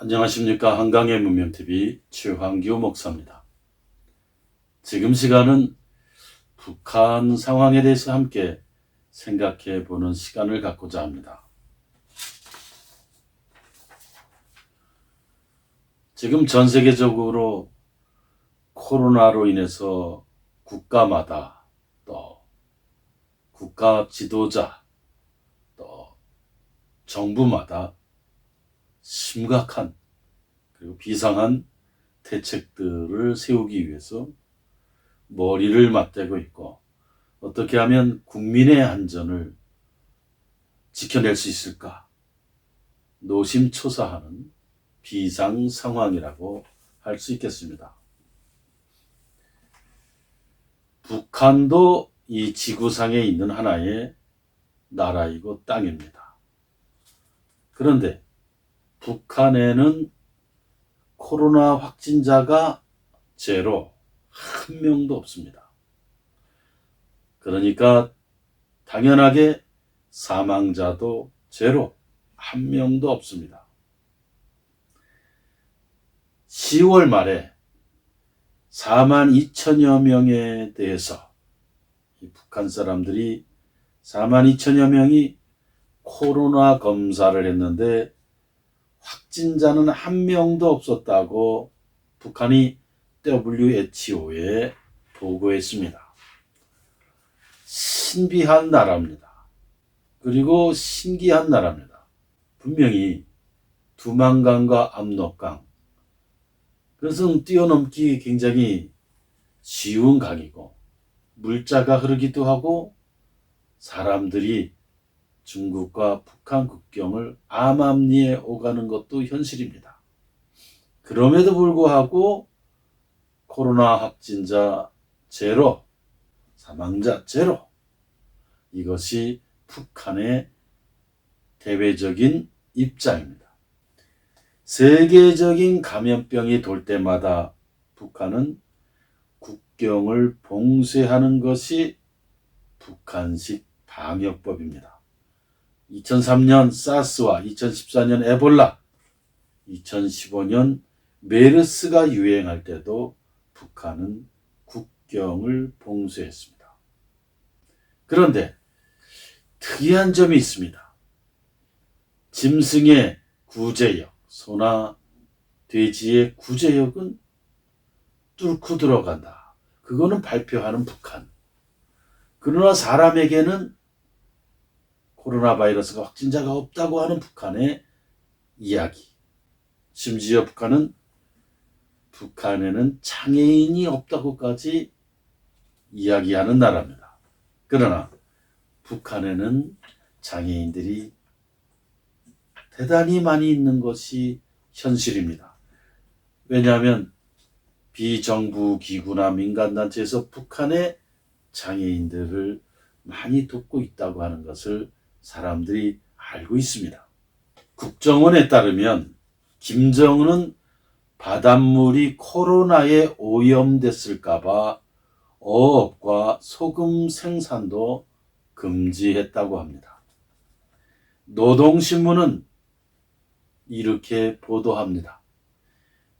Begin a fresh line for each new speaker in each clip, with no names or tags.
안녕하십니까. 한강의 문명TV 최황규 목사입니다. 지금 시간은 북한 상황에 대해서 함께 생각해 보는 시간을 갖고자 합니다. 지금 전 세계적으로 코로나로 인해서 국가마다 또 국가 지도자 또 정부마다 심각한 그리고 비상한 대책들을 세우기 위해서 머리를 맞대고 있고, 어떻게 하면 국민의 안전을 지켜낼 수 있을까 노심초사하는 비상 상황이라고 할 수 있겠습니다. 북한도 이 지구상에 있는 하나의 나라이고 땅입니다. 그런데 북한에는 코로나 확진자가 제로, 한 명도 없습니다. 그러니까 당연하게 사망자도 제로, 한 명도 없습니다. 10월 말에 42,000여 명에 대해서 이 북한 사람들이 42,000여 명이 코로나 검사를 했는데 확진자는 한 명도 없었다고 북한이 WHO에 보고했습니다. 신비한 나라입니다. 그리고 신기한 나라입니다. 분명히 두만강과 압록강, 그것은 뛰어넘기 굉장히 쉬운 강이고 물자가 흐르기도 하고 사람들이 중국과 북한 국경을 암암리에 오가는 것도 현실입니다. 그럼에도 불구하고 코로나 확진자 제로, 사망자 제로, 이것이 북한의 대외적인 입장입니다. 세계적인 감염병이 돌 때마다 북한은 국경을 봉쇄하는 것이 북한식 방역법입니다. 2003년 사스와 2014년 에볼라, 2015년 메르스가 유행할 때도 북한은 국경을 봉쇄했습니다. 그런데 특이한 점이 있습니다. 짐승의 구제역, 소나 돼지의 구제역은 뚫고 들어간다. 그거는 발표하는 북한. 그러나 사람에게는 코로나 바이러스가 확진자가 없다고 하는 북한의 이야기. 심지어 북한에는 장애인이 없다고까지 이야기하는 나라입니다. 그러나 북한에는 장애인들이 대단히 많이 있는 것이 현실입니다. 왜냐하면 비정부 기구나 민간단체에서 북한의 장애인들을 많이 돕고 있다고 하는 것을 사람들이 알고 있습니다. 국정원에 따르면 김정은은 바닷물이 코로나에 오염됐을까봐 어업과 소금 생산도 금지했다고 합니다. 노동신문은 이렇게 보도합니다.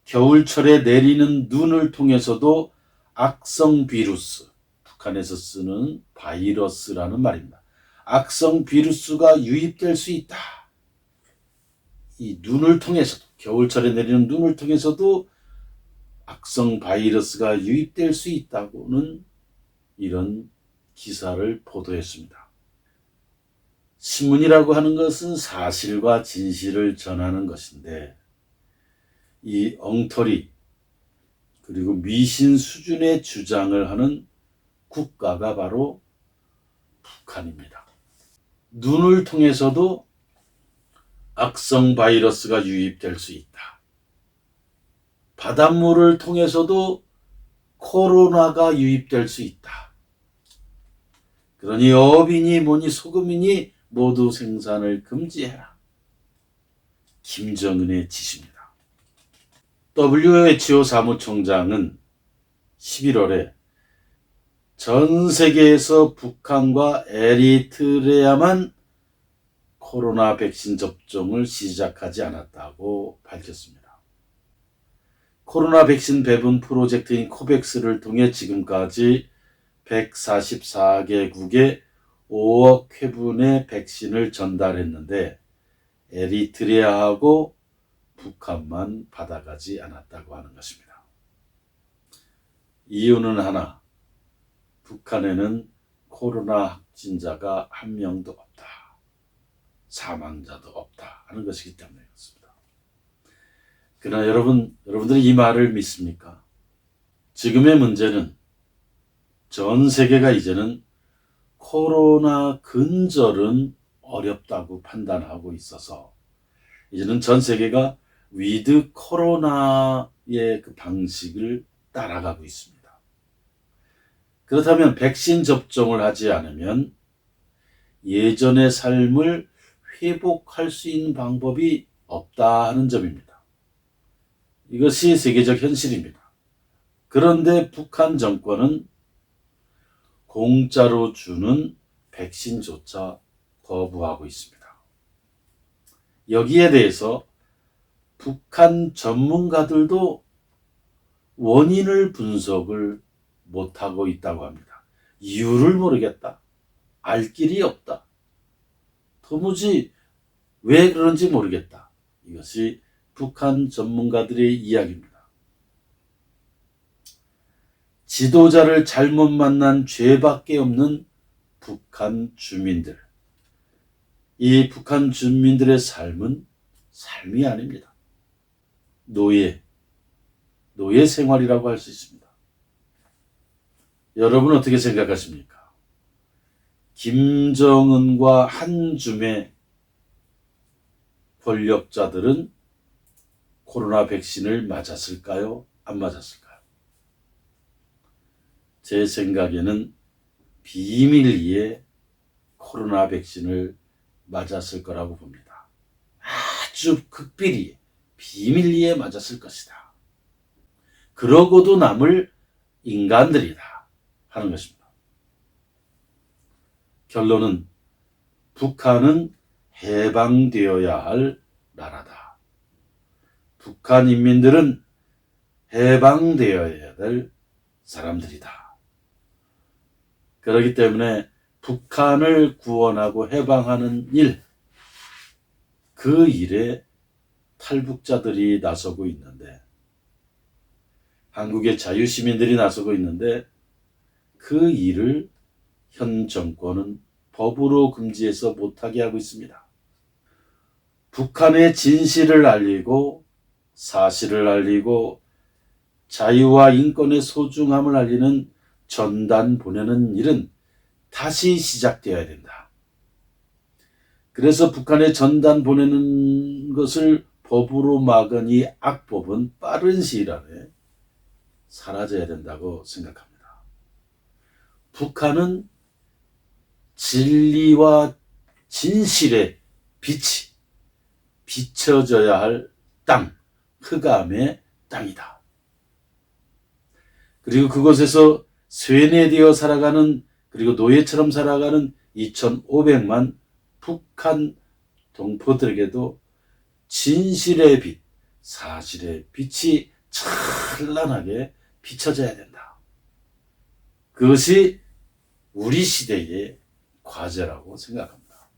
겨울철에 내리는 눈을 통해서도 악성 비루스, 북한에서 쓰는 바이러스라는 말입니다. 악성 비루스가 유입될 수 있다. 이 눈을 통해서도, 겨울철에 내리는 눈을 통해서도 악성 바이러스가 유입될 수 있다고는 이런 기사를 보도했습니다. 신문이라고 하는 것은 사실과 진실을 전하는 것인데, 이 엉터리 그리고 미신 수준의 주장을 하는 국가가 바로 북한입니다. 눈을 통해서도 악성 바이러스가 유입될 수 있다. 바닷물을 통해서도 코로나가 유입될 수 있다. 그러니 어업이니 뭐니 소금이니 모두 생산을 금지해라. 김정은의 지시입니다. WHO 사무총장은 11월에 전 세계에서 북한과 에리트레아만 코로나 백신 접종을 시작하지 않았다고 밝혔습니다. 코로나 백신 배분 프로젝트인 코백스를 통해 지금까지 144개국에 5억 회분의 백신을 전달했는데 에리트리아하고 북한만 받아가지 않았다고 하는 것입니다. 이유는 하나, 북한에는 코로나 확진자가 한 명도 없다. 사망자도 없다 하는 것이기 때문에 그렇습니다. 그러나 여러분들이 이 말을 믿습니까? 지금의 문제는 전 세계가 이제는 코로나 근절은 어렵다고 판단하고 있어서 이제는 전 세계가 위드 코로나의 그 방식을 따라가고 있습니다. 그렇다면 백신 접종을 하지 않으면 예전의 삶을 회복할 수 있는 방법이 없다 하는 점입니다. 이것이 세계적 현실입니다. 그런데 북한 정권은 공짜로 주는 백신조차 거부하고 있습니다. 여기에 대해서 북한 전문가들도 원인을 분석을 못하고 있다고 합니다. 이유를 모르겠다. 알 길이 없다. 도무지 왜 그런지 모르겠다. 이것이 북한 전문가들의 이야기입니다. 지도자를 잘못 만난 죄밖에 없는 북한 주민들. 이 북한 주민들의 삶은 삶이 아닙니다. 노예 생활이라고 할 수 있습니다. 여러분 어떻게 생각하십니까? 김정은과 한줌의 권력자들은 코로나 백신을 맞았을까요? 안 맞았을까요? 제 생각에는 비밀리에 코로나 백신을 맞았을 거라고 봅니다. 아주 극비리에 비밀리에 맞았을 것이다. 그러고도 남을 인간들이다 하는 것입니다. 결론은 북한은 해방되어야 할 나라다. 북한 인민들은 해방되어야 될 사람들이다. 그렇기 때문에 북한을 구원하고 해방하는 일, 그 일에 탈북자들이 나서고 있는데, 한국의 자유시민들이 나서고 있는데 그 일을 현 정권은 법으로 금지해서 못하게 하고 있습니다. 북한의 진실을 알리고 사실을 알리고 자유와 인권의 소중함을 알리는 전단 보내는 일은 다시 시작되어야 된다. 그래서 북한의 전단 보내는 것을 법으로 막은 이 악법은 빠른 시일 안에 사라져야 된다고 생각합니다. 북한은 진리와 진실의 빛이 비춰져야 할 땅, 흑암의 땅이다. 그리고 그곳에서 쇠뇌되어 살아가는, 그리고 노예처럼 살아가는 2,500만 북한 동포들에게도 진실의 빛, 사실의 빛이 찬란하게 비춰져야 된다. 그것이 우리 시대의 과제라고 생각합니다.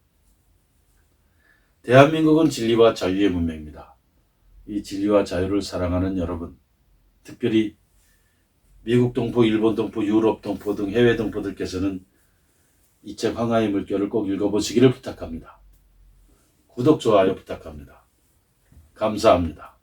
대한민국은 진리와 자유의 문명입니다. 이 진리와 자유를 사랑하는 여러분, 특별히 미국 동포, 일본 동포, 유럽 동포 등 해외 동포들께서는 이 책 황하의 물결을 꼭 읽어보시기를 부탁합니다. 구독, 좋아요 부탁합니다. 감사합니다.